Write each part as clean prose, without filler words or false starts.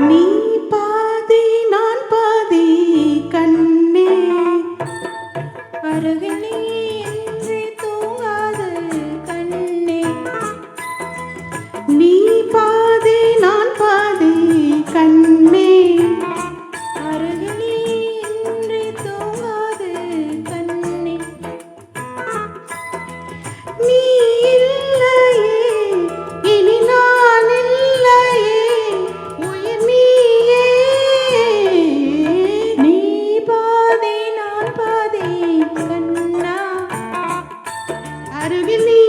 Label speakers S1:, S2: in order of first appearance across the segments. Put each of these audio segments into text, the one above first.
S1: நீ பாதி நான் பாதி கண்ணே
S2: அருகிலே இன்றி தூங்காது கண்ணே.
S1: நீ பாதி நான் பாதி கண்ணே
S2: அருகிலே இன்றி தூங்காது கண்ணே.
S1: நீ இல்லையே இனி நான் இல்லையே உயிர் நீயே.
S2: நீ பாதி நான் பாதி கண்ணா.
S1: அருகில் நீ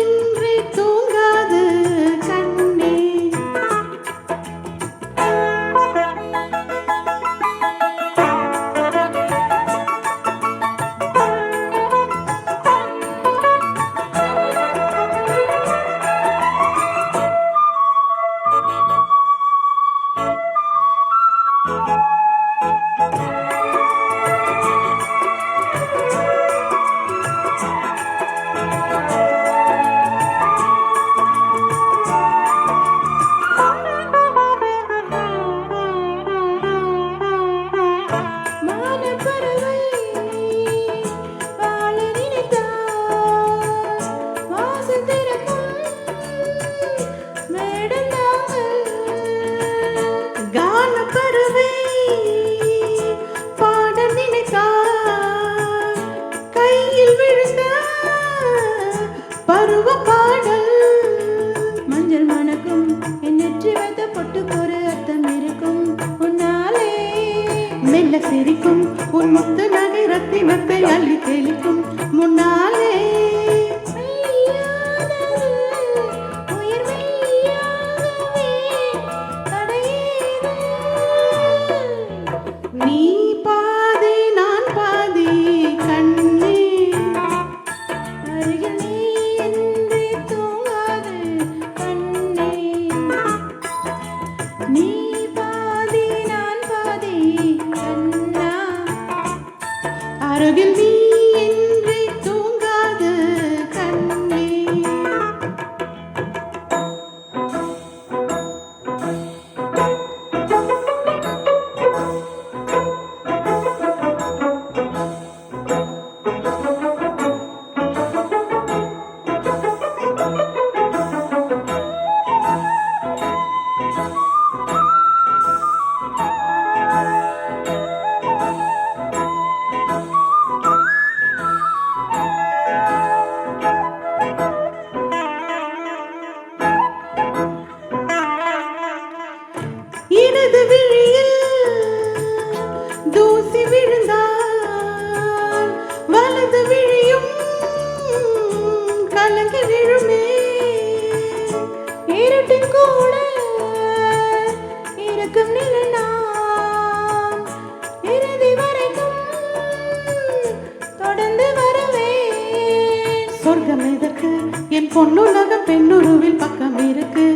S1: இன்றி தூங்காது கண்ணே.
S2: மானப்பறவை வாழ நினைத்தால் வாசல் திறக்கும் வேடந்தாங்கள்.
S1: கானப்பறவை பாட நினைத்தால் கையில் விழுந்த பருவ பாடல்.
S2: மஞ்சள் மணக்கும் என் நெற்றி வைத்த பொட்டுக்கு ஒரு அர்த்தம் இருக்கும். உன்னாலே
S1: மெல்ல சிரிக்கும் உன் முத்து நகை ரத்தினத்தை அள்ளி தெளிக்கும் முன்னாலே.
S2: மெய்யானது உயிர் மெய்யாகவே தடையேது.
S1: நீ பாதி நான் பாதி கண்ணே
S2: அருகில் நீ இன்றி தூங்காது கண்ணே. நீ பாதி நான் பாதி கண்ணா.
S1: அருகில் நீ இன்றி தூங்காது கண்ணே. இடது விழியில் தூசி விழுந்தால் வலது விழியும் கலங்கி விழுமே.
S2: இருட்டின் கூட இருக்கும் நிலை நான் இறுதி வரைக்கும் தொடர்ந்து வருவேன்.
S1: சொர்க்கம் எதற்கு என் பொன்னுலகம் பெண்ணுருவில் பக்கம் இருக்கு.